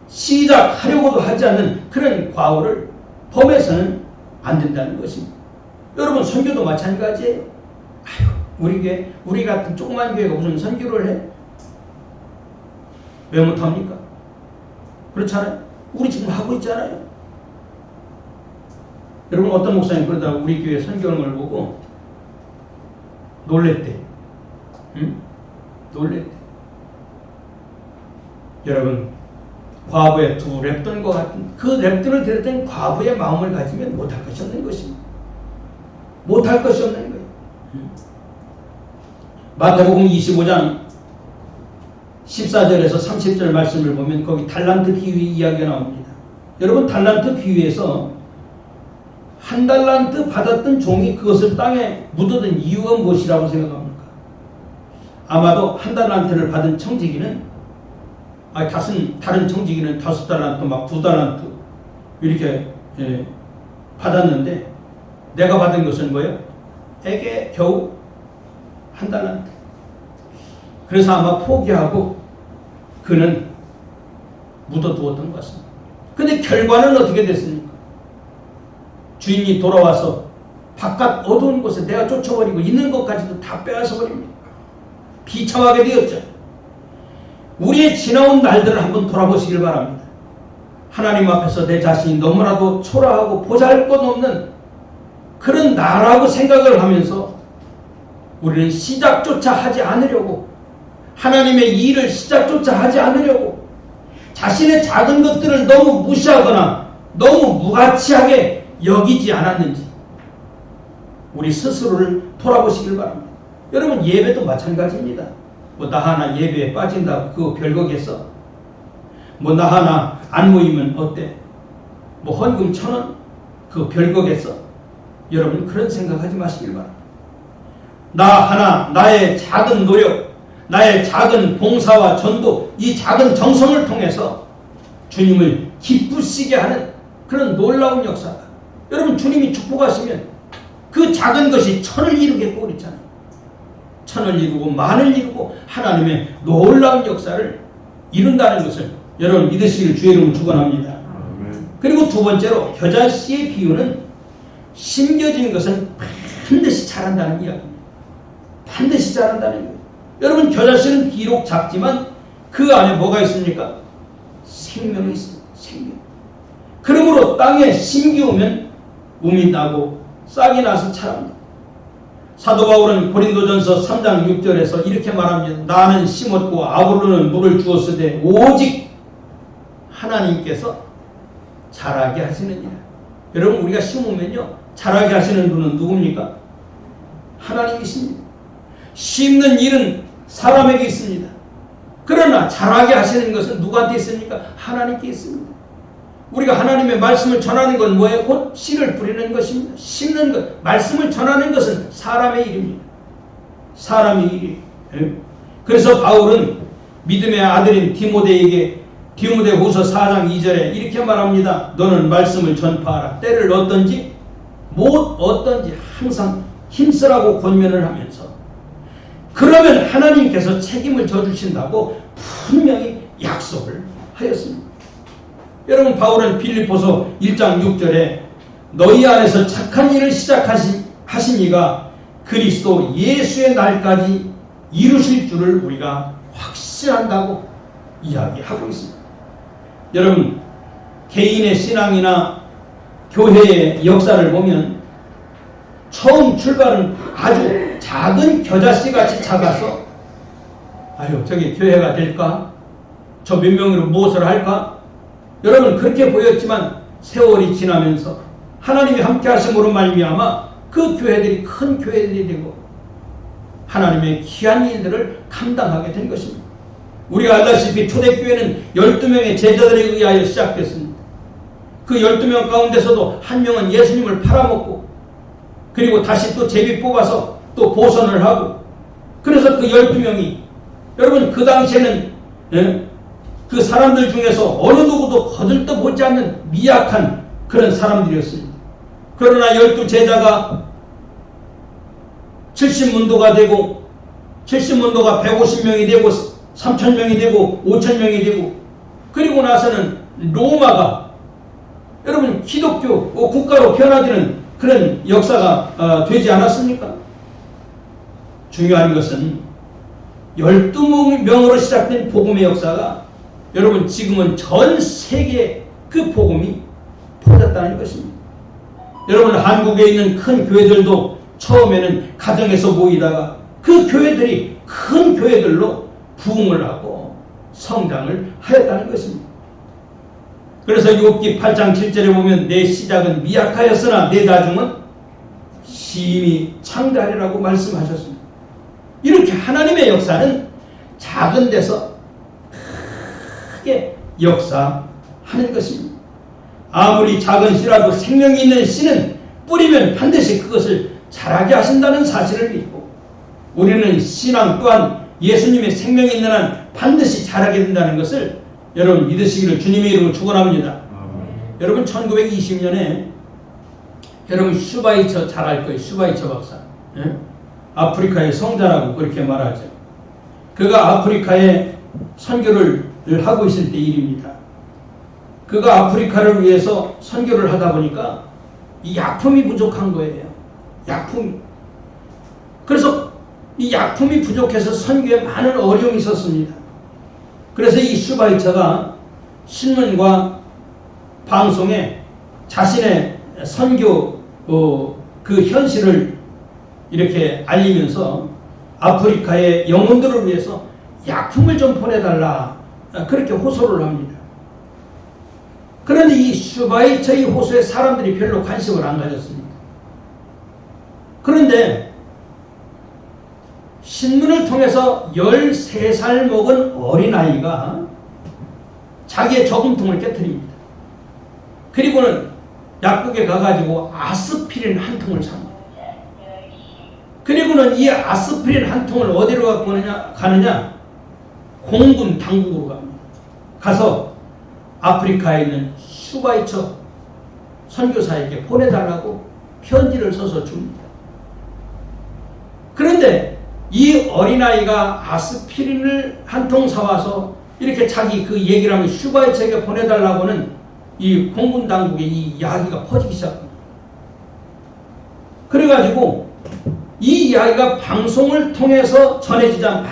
시작하려고도 하지 않는 그런 과오를 범해서는 안 된다는 것입니다. 여러분 선교도 마찬가지예요. 아유, 우리 같은 조그만 교회가 무슨 선교를 해? 왜 못합니까? 그렇잖아요. 우리 지금 하고 있잖아요. 여러분 어떤 목사님 그러다가 우리 교회 선교하는 걸 보고 놀랬대. 응? 놀랬대. 여러분 과부의 두 랩돈과 같은 그 랩돈을 들었던 과부의 마음을 가지면 못할 것이 없는 것입니다. 못할 것이 없는 거예요. 마태복음 25장 14절에서 30절 말씀을 보면 거기 달란트 비유 이야기가 나옵니다. 여러분 달란트 비유에서 한 달란트 받았던 종이 그것을 땅에 묻어둔 이유가 무엇이라고 생각합니까? 아마도 한 달란트를 받은 청지기는 다른 청지기는 5달란트 막 2달란트 이렇게 받았는데 내가 받은 것은 뭐예요? 에게 겨우 한 달란트. 그래서 아마 포기하고 그는 묻어두었던 것 같습니다. 근데 결과는 어떻게 됐습니까? 주인이 돌아와서 바깥 어두운 곳에 내가 쫓아버리고 있는 것까지도 다 빼앗아 버립니다. 비참하게 되었죠. 우리의 지나온 날들을 한번 돌아보시길 바랍니다. 하나님 앞에서 내 자신이 너무나도 초라하고 보잘것없는 그런 나라고 생각을 하면서 우리는 시작조차 하지 않으려고 하나님의 일을 시작조차 하지 않으려고 자신의 작은 것들을 너무 무시하거나 너무 무가치하게 여기지 않았는지 우리 스스로를 돌아보시길 바랍니다. 여러분 예배도 마찬가지입니다. 뭐 나 하나 예배에 빠진다고 그거 별거겠어? 뭐 나 하나 안 모이면 어때? 뭐 헌금 1,000원? 그거 별거겠어? 여러분 그런 생각하지 마시길 바랍니다. 나 하나 나의 작은 노력 나의 작은 봉사와 전도 이 작은 정성을 통해서 주님을 기쁘시게 하는 그런 놀라운 역사다. 여러분, 주님이 축복하시면 그 작은 것이 천을 이루겠고 그랬잖아요. 천을 이루고 만을 이루고 하나님의 놀라운 역사를 이룬다는 것을 여러분 믿으시기를 주의 이름으로 축원합니다. 그리고 두 번째로 겨자씨의 비유는 심겨진 것은 반드시 자란다는 이야기입니다. 반드시 자란다는 이야기. 여러분, 겨자씨는 비록 작지만 그 안에 뭐가 있습니까? 생명이 있습니다. 생명. 그러므로 땅에 심기우면 움이 나고 싹이 나서 자랍니다. 사도 바울은 고린도전서 3장 6절에서 이렇게 말합니다. 나는 심었고 아볼로는 물을 주었으되 오직 하나님께서 자라게 하시느니라. 여러분, 우리가 심으면요 자라게 하시는 분은 누굽니까? 하나님이십니다. 심는 일은 사람에게 있습니다. 그러나 자라게 하시는 것은 누구한테 있습니까? 하나님께 있습니다. 우리가 하나님의 말씀을 전하는 건 뭐예요? 곧 씨를 뿌리는 것입니다. 심는 것, 말씀을 전하는 것은 사람의 일입니다. 사람의 일이에요. 그래서 바울은 믿음의 아들인 디모데에게 디모데후서 4장 2절에 이렇게 말합니다. 너는 말씀을 전파하라. 때를 얻든지 못 얻든지 항상 힘쓰라고 권면을 하면서, 그러면 하나님께서 책임을 져주신다고 분명히 약속을 하였습니다. 여러분, 바울은 빌립보서 1장 6절에 너희 안에서 착한 일을 시작하신 이가 그리스도 예수의 날까지 이루실 줄을 우리가 확신한다고 이야기하고 있습니다. 여러분, 개인의 신앙이나 교회의 역사를 보면 처음 출발은 아주 작은 겨자씨같이 작아서 아유, 저게 교회가 될까? 저 몇 명으로 무엇을 할까? 여러분, 그렇게 보였지만 세월이 지나면서 하나님이 함께 하심으로 말미암아 그 교회들이 큰 교회들이 되고 하나님의 귀한 일들을 감당하게 된 것입니다. 우리가 알다시피 초대교회는 12명의 제자들에 의하여 시작됐습니다. 그 12명 가운데서도 한 명은 예수님을 팔아먹고 그리고 다시 또 제비 뽑아서 또 보선을 하고, 그래서 그 12명이 여러분 그 당시에는 그 사람들 중에서 어느 누구도 거들떠 보지 않는 미약한 그런 사람들이었습니다. 그러나 12제자가 70문도가 되고 70문도가 150명이 되고 3,000명이 되고 5,000명이 되고, 그리고 나서는 로마가 여러분 기독교 국가로 변화되는 그런 역사가 되지 않았습니까? 중요한 것은 12명으로 시작된 복음의 역사가 여러분 지금은 전 세계에 그 복음이 퍼졌다는 것입니다. 여러분, 한국에 있는 큰 교회들도 처음에는 가정에서 모이다가 그 교회들이 큰 교회들로 부흥을 하고 성장을 하였다는 것입니다. 그래서 욥기 8장 7절에 보면 내 시작은 미약하였으나 내 나중은 심히 창대하리라고 말씀하셨습니다. 이렇게 하나님의 역사는 작은 데서 크게 역사하는 것입니다. 아무리 작은 씨라도 생명이 있는 씨는 뿌리면 반드시 그것을 자라게 하신다는 사실을 믿고, 우리는 신앙 또한 예수님의 생명이 있는 한 반드시 자라게 된다는 것을 여러분 믿으시기를 주님의 이름으로 축원합니다. 여러분, 1920년에 여러분 슈바이처 잘 알 거예요. 슈바이처 박사. 아프리카의 성자라고 그렇게 말하죠. 그가 아프리카에 선교를 하고 있을 때 일입니다. 그가 아프리카를 위해서 선교를 하다 보니까 이 약품이 부족한 거예요. 약품이. 그래서 이 약품이 부족해서 선교에 많은 어려움이 있었습니다. 그래서 이 슈바이처가 신문과 방송에 자신의 선교 그 현실을 이렇게 알리면서 아프리카의 영혼들을 위해서 약품을 좀 보내달라, 그렇게 호소를 합니다. 그런데 이 슈바이처의 호소에 사람들이 별로 관심을 안 가졌습니다. 그런데 신문을 통해서 13살 먹은 어린아이가 자기의 저금통을 깨뜨립니다. 그리고는 약국에 가가지고 아스피린 한 통을 삽니다. 그리고는 이 아스피린 한 통을 어디로 갖고 가느냐? 공군 당국으로 갑니다. 가서 아프리카에 있는 슈바이처 선교사에게 보내달라고 편지를 써서 줍니다. 그런데 이 어린아이가 아스피린을 한 통 사와서 이렇게 자기 그 얘기를 하면 슈바이처에게 보내달라고는 이 공군 당국의 이 이야기가 퍼지기 시작합니다. 그래가지고 이 이야기가 방송을 통해서 전해지자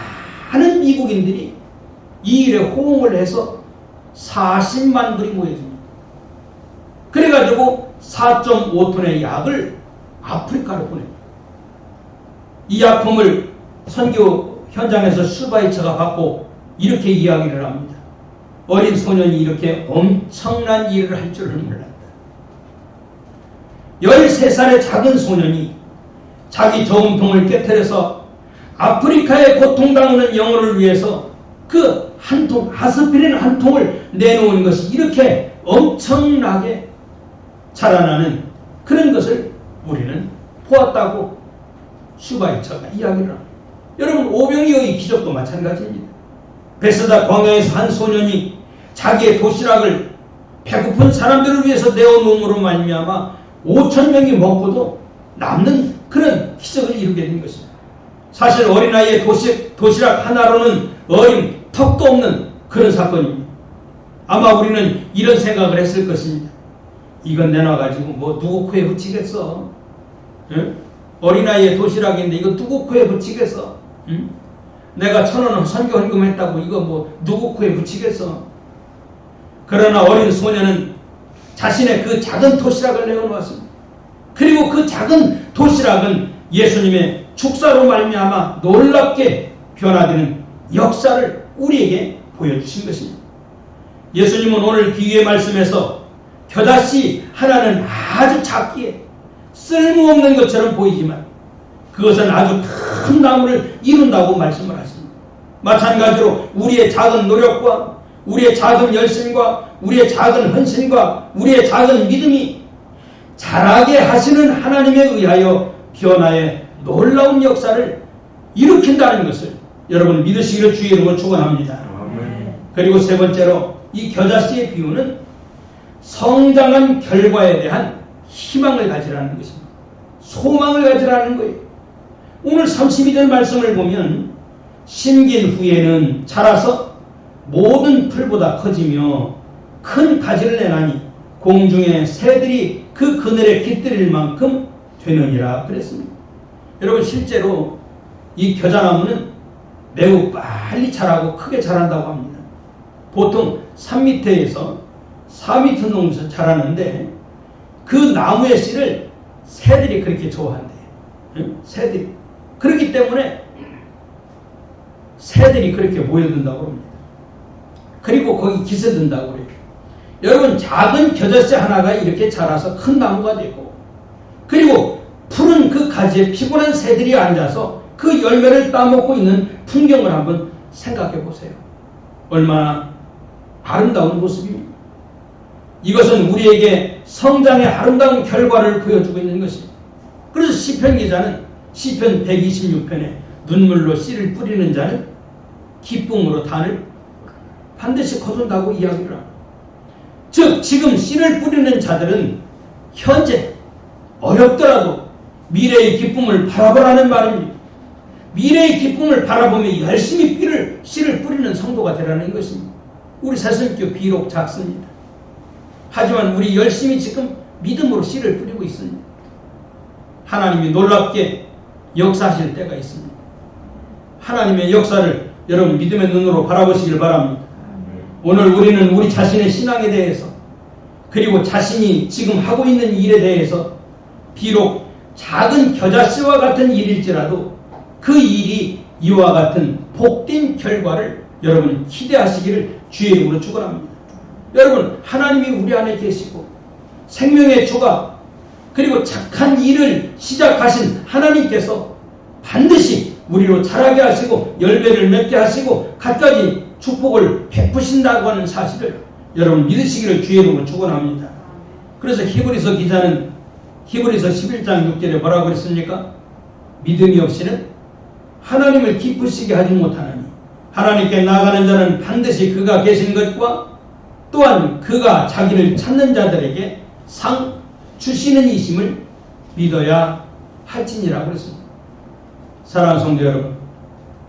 많은 미국인들이 이 일에 호응을 해서 40만 불이 모여집니다. 그래가지고 4.5톤의 약을 아프리카로 보냅니다. 이 약품을 선교 현장에서 슈바이처가 받고 이렇게 이야기를 합니다. 어린 소년이 이렇게 엄청난 일을 할 줄은 몰랐다. 13살의 작은 소년이 자기 저음통을 깨트려서 아프리카의 고통당하는 영혼을 위해서 그 한 통, 아스피린 한 통을 내놓은 것이 이렇게 엄청나게 자라나는 그런 것을 우리는 보았다고 슈바이처가 이야기를 합니다. 여러분, 오병이어의 기적도 마찬가지입니다. 베스다 광야에서 한 소년이 자기의 도시락을 배고픈 사람들을 위해서 내어놓음으로 말미암아 5,000명이 먹고도 남는 그런 기적을 이루게 된 것입니다. 사실 어린아이의 도시락 하나로는 턱도 없는 그런 사건입니다. 아마 우리는 이런 생각을 했을 것입니다. 이건 내놔가지고 뭐 누구 코에 붙이겠어? 응? 어린아이의 도시락인데 이거 누구 코에 붙이겠어? 응? 내가 1,000원 선교 헌금했다고 이거 뭐 누구 코에 붙이겠어? 그러나 어린 소년은 자신의 그 작은 도시락을 내어놓았습니다. 그리고 그 작은 도시락은 예수님의 축사로 말미암아 놀랍게 변화되는 역사를 우리에게 보여주신 것입니다. 예수님은 오늘 비유의 말씀에서 겨자씨 하나는 아주 작기에 쓸모없는 것처럼 보이지만 그것은 아주 큰 나무를 이룬다고 말씀을 하십니다. 마찬가지로 우리의 작은 노력과 우리의 작은 열심과 우리의 작은 헌신과 우리의 작은 믿음이 자라게 하시는 하나님에 의하여 변화의 놀라운 역사를 일으킨다는 것을 여러분 믿으시기를 주의 이름으로 축원합니다. 그리고 세 번째로 이 겨자씨의 비유는 성장한 결과에 대한 희망을 가지라는 것입니다. 소망을 가지라는 거예요. 오늘 32절 말씀을 보면 심긴 후에는 자라서 모든 풀보다 커지며 큰 가지를 내나니 공중의 새들이 그 그늘에 깃들일 만큼 되느니라 그랬습니다. 여러분 실제로 이 겨자나무는 매우 빨리 자라고 크게 자란다고 합니다. 보통 3m에서 4m 정도 자라는데 그 나무의 씨를 새들이 그렇게 좋아한대요. 응? 새들이. 그렇기 때문에 새들이 그렇게 모여든다고 합니다. 그리고 거기 깃을 든다고 그래요. 여러분 작은 겨자씨 하나가 이렇게 자라서 큰 나무가 되고 그리고 푸른 그 가지에 피곤한 새들이 앉아서 그 열매를 따먹고 있는 풍경을 한번 생각해 보세요. 얼마나 아름다운 모습입니다. 이것은 우리에게 성장의 아름다운 결과를 보여주고 있는 것입니다. 그래서 시편 기자는 시편 126편에 눈물로 씨를 뿌리는 자는 기쁨으로 단을 반드시 거둔다고 이야기를 합니다. 즉 지금 씨를 뿌리는 자들은 현재 어렵더라도 미래의 기쁨을 바라보라는 말입니다. 미래의 기쁨을 바라보며 열심히 씨를 뿌리는 성도가 되라는 것입니다. 우리 새순교 비록 작습니다. 하지만 우리 열심히 지금 믿음으로 씨를 뿌리고 있습니다. 하나님이 놀랍게 역사하실 때가 있습니다. 하나님의 역사를 여러분 믿음의 눈으로 바라보시길 바랍니다. 오늘 우리는 우리 자신의 신앙에 대해서 그리고 자신이 지금 하고 있는 일에 대해서 비록 작은 겨자씨와 같은 일일지라도 그 일이 이와 같은 복된 결과를 여러분 기대하시기를 주의 이름으로 축원합니다. 여러분 하나님이 우리 안에 계시고 생명의 주가 그리고 착한 일을 시작하신 하나님께서 반드시 우리로 자라게 하시고 열매를 맺게 하시고 갖가지 축복을 베푸신다고 하는 사실을 여러분 믿으시기를 주의 이름으로 축원합니다. 그래서 히브리서 기자는 히브리서 11장 6절에 뭐라고 그랬습니까? 믿음이 없이는 하나님을 기쁘시게 하지 못하나니 하나님께 나아가는 자는 반드시 그가 계신 것과 또한 그가 자기를 찾는 자들에게 상 주시는 이심을 믿어야 할지니라 그랬습니다. 사랑하는 성도 여러분,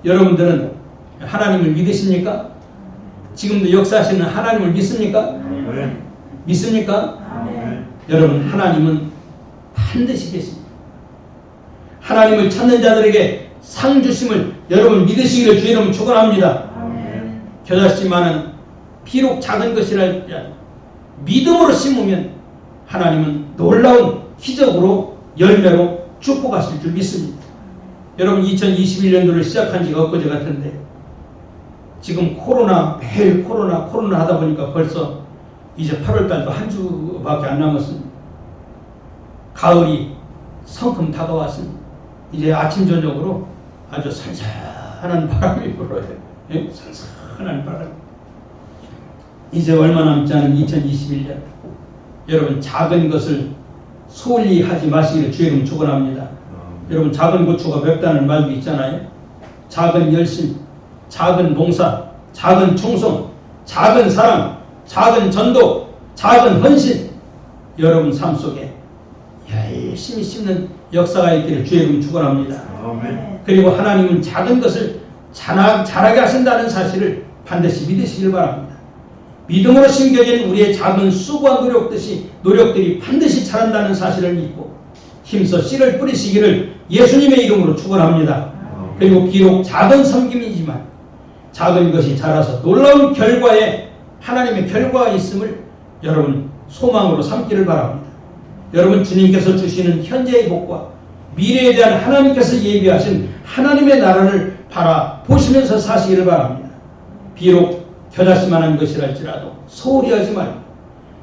여러분들은 하나님을 믿으십니까? 지금도 역사하시는 하나님을 믿습니까? 믿습니까? 여러분, 하나님은 반드시 계십니다. 하나님을 찾는 자들에게 상 주심을 여러분 믿으시기를 주의 이름으로 축원합니다. 겨자씨만은 비록 작은 것이랄지라도 믿음으로 심으면 하나님은 놀라운 기적으로 열매로 축복하실 줄 믿습니다. 여러분, 2021년도를 시작한 지가 엊그제 같은데 지금 매일 코로나 하다 보니까 벌써 이제 8월달도 한 주밖에 안 남았습니다. 가을이 성큼 다가왔습니다. 이제 아침 저녁으로 아주 선선한 바람이 불어요. 예? 선선한 바람. 이제 얼마 남지 않은 2021년, 여러분 작은 것을 소홀히 하지 마시기를 주의 이름으로 축원합니다. 여러분, 작은 고추가 맵다는 말도 있잖아요. 작은 열심, 작은 봉사, 작은 충성, 작은 사랑, 작은 전도, 작은 헌신, 여러분 삶 속에 열심히 심는 역사가 있기를 주의 이름으로 축원합니다. 그리고 하나님은 작은 것을 잘하게 하신다는 사실을 반드시 믿으시길 바랍니다. 믿음으로 심겨진 우리의 작은 수고와 노력들이 반드시 자란다는 사실을 믿고 힘써 씨를 뿌리시기를 예수님의 이름으로 축원합니다. 그리고 비록 작은 섬김이지만 작은 것이 자라서 놀라운 결과에 하나님의 결과가 있음을 여러분 소망으로 삼기를 바랍니다. 여러분, 주님께서 주시는 현재의 복과 미래에 대한 하나님께서 예비하신 하나님의 나라를 바라보시면서 사시기를 바랍니다. 비록 겨자씨만한 것이랄지라도 소홀히 하지 말고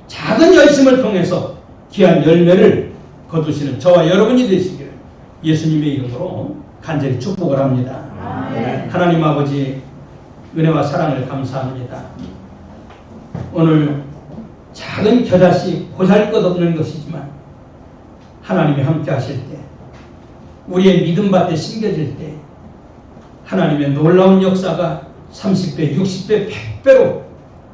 작은 열심을 통해서 귀한 열매를 거두시는 저와 여러분이 되시기를 예수님의 이름으로 간절히 축복을 합니다. 하나님 아버지, 은혜와 사랑을 감사합니다. 오늘 작은 겨자씨 보잘것없는 것이지만 하나님이 함께 하실 때, 우리의 믿음밭에 심겨질 때 하나님의 놀라운 역사가 30배, 60배, 100배로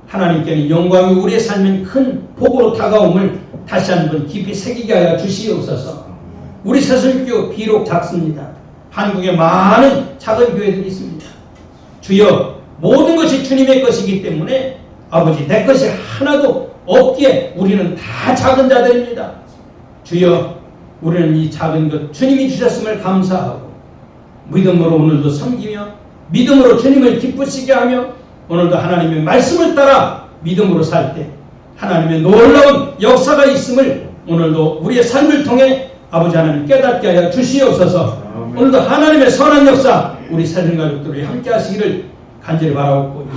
하나님께는 영광이 우리의 삶엔 큰 복으로 다가옴을 다시 한번 깊이 새기게 하여 주시옵소서. 우리 새순교 비록 작습니다. 한국에 많은 작은 교회들이 있습니다. 주여, 모든 것이 주님의 것이기 때문에 아버지, 내 것이 하나도 없기에 우리는 다 작은 자들입니다. 주여, 우리는 이 작은 것 주님이 주셨음을 감사하고 믿음으로 오늘도 섬기며 믿음으로 주님을 기쁘시게 하며 오늘도 하나님의 말씀을 따라 믿음으로 살 때 하나님의 놀라운 역사가 있음을 오늘도 우리의 삶을 통해 아버지 하나님 깨닫게 하여 주시옵소서. 오늘도 하나님의 선한 역사 우리 사진 가족들이 함께 하시기를 간절히 바라옵고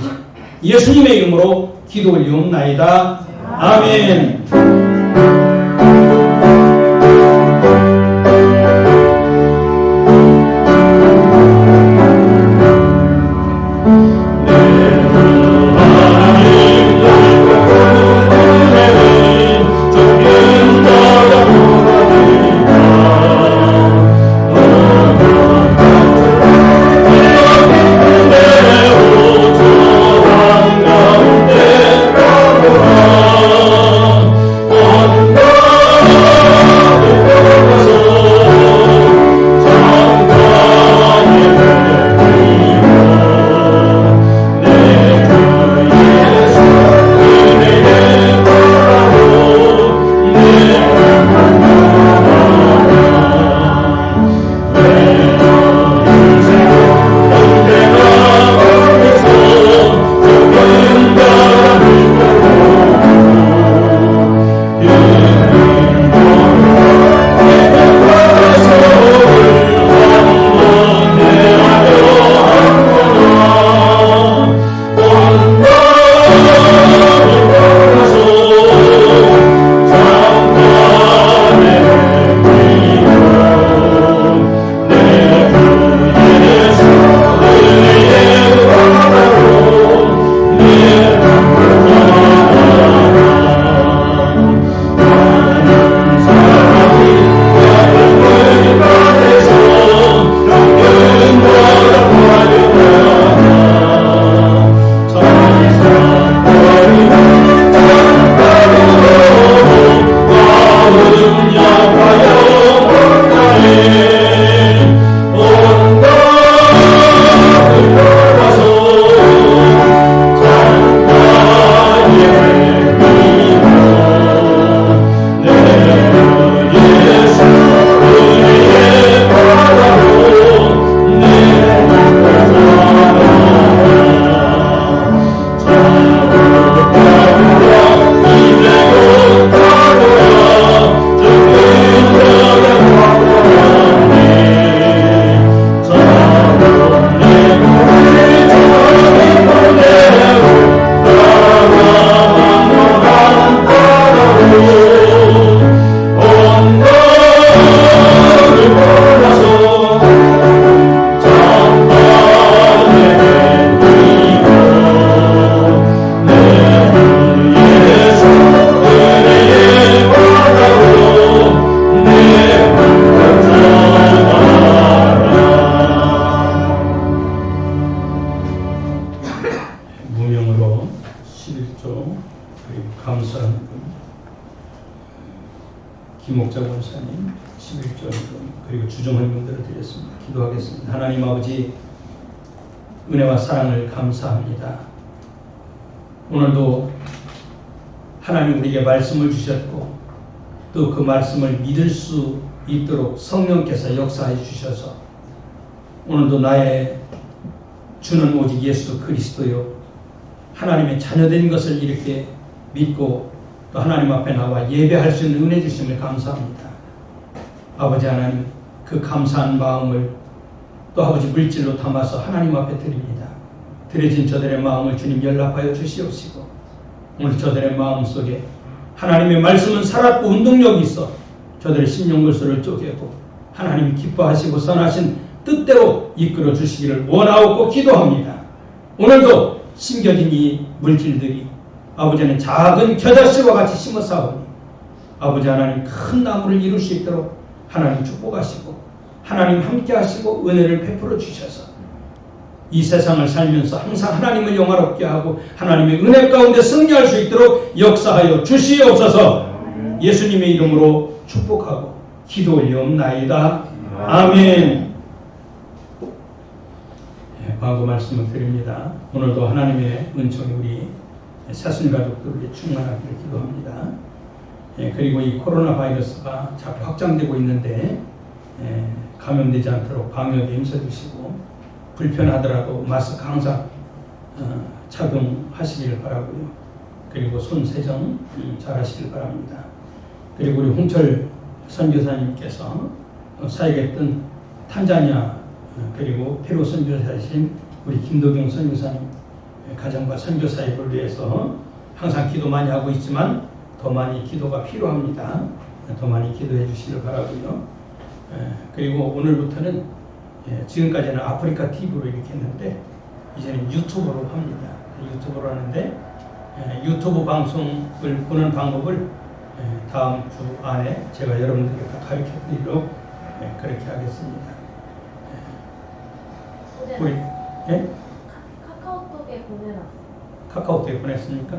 예수님의 이름으로 기도 올리옵나이다. 아멘. Oh 드렸습니다. 기도하겠습니다. 하나님 아버지, 은혜와 사랑을 감사합니다. 오늘도 하나님 우리에게 말씀을 주셨고 또 그 말씀을 믿을 수 있도록 성령께서 역사해 주셔서 오늘도 나의 주는 오직 예수 그리스도요 하나님의 자녀된 것을 이렇게 믿고 또 하나님 앞에 나와 예배할 수 있는 은혜 주심을 감사합니다. 아버지 하나님, 그 감사한 마음을 또 아버지 물질로 담아서 하나님 앞에 드립니다. 드려진 저들의 마음을 주님 연락하여 주시옵시고 오늘 저들의 마음 속에 하나님의 말씀은 살았고 운동력이 있어 저들의 심령물소를 쪼개고 하나님 기뻐하시고 선하신 뜻대로 이끌어 주시기를 원하옵고 기도합니다. 오늘도 심겨진 이 물질들이 아버지는 작은 겨자씨와 같이 심어싸오니 아버지 하나님 큰 나무를 이룰 수 있도록 하나님 축복하시고 하나님 함께 하시고 은혜를 베풀어 주셔서 이 세상을 살면서 항상 하나님을 영화롭게 하고 하나님의 은혜 가운데 승리할 수 있도록 역사하여 주시옵소서. 예수님의 이름으로 축복하고 기도 올리옵나이다. 아멘. 광고 말씀을 드립니다. 오늘도 하나님의 은총이 우리 사순 가족들에게 충만하기를 기도합니다. 그리고 이 코로나 바이러스가 자꾸 확장되고 있는데 감염되지 않도록 방역에 힘써주시고 불편하더라도 마스크 항상 착용하시길 바라고요. 그리고 손 세정 잘 하시길 바랍니다. 그리고 우리 홍철 선교사님께서 사역했던 탄자니아 그리고 페루 선교사이신 우리 김도경 선교사님 가정과 선교 사역을 위해서 항상 기도 많이 하고 있지만 더 많이 기도가 필요합니다. 더 많이 기도해 주시길 바라고요. 그리고 오늘부터는 지금까지는 아프리카 TV로 이렇게 했는데 이제는 유튜브로 합니다. 유튜브로 하는데 유튜브 방송을 보는 방법을 다음 주 안에 제가 여러분들께 가르쳐 드리도록 그렇게 하겠습니다. 우리 카카오톡에 보내놨어요. 카카오톡에 보냈습니까?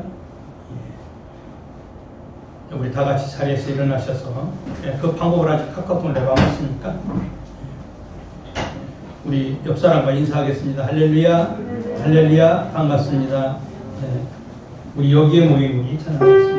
예. 우리 다 같이 자리에서 일어나셔서 그 방법을 아직 카카오톡을 내가 안 했으니까 우리 옆 사람과 인사하겠습니다. 할렐루야, 할렐루야, 반갑습니다. 네. 우리 여기에 모인 우리 찬양하겠습니다.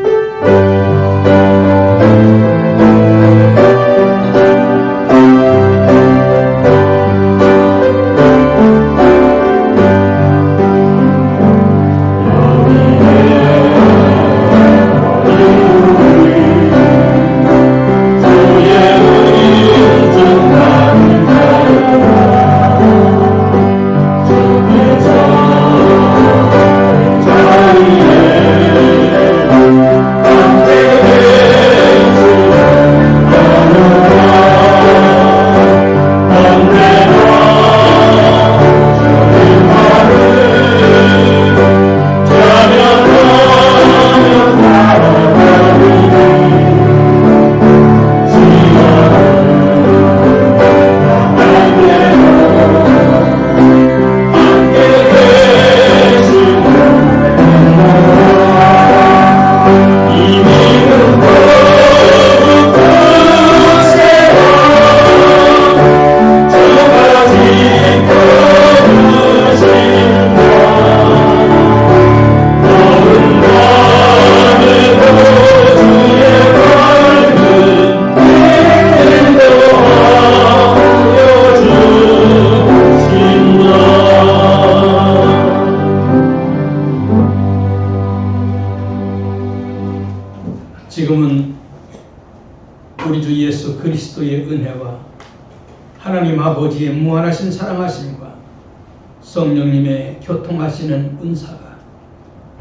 지금은 우리 주 예수 그리스도의 은혜와 하나님 아버지의 무한하신 사랑하심과 성령님의 교통하시는 은사가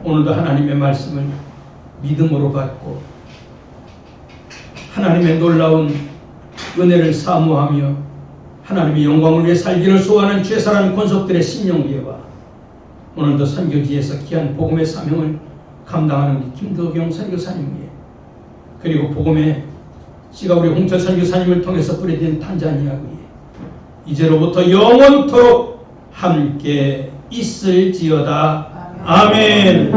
오늘도 하나님의 말씀을 믿음으로 받고 하나님의 놀라운 은혜를 사모하며 하나님의 영광을 위해 살기를 소원하는 죄사랑 권속들의 심령 위에와 오늘도 선교지에서 귀한 복음의 사명을 감당하는 우리 김도경 선교사님 위에 그리고 복음의 씨가 우리 홍철 선교사님을 통해서 뿌려진 탄자니아 위에 이제로부터 영원토록 함께 있을지어다. 아멘.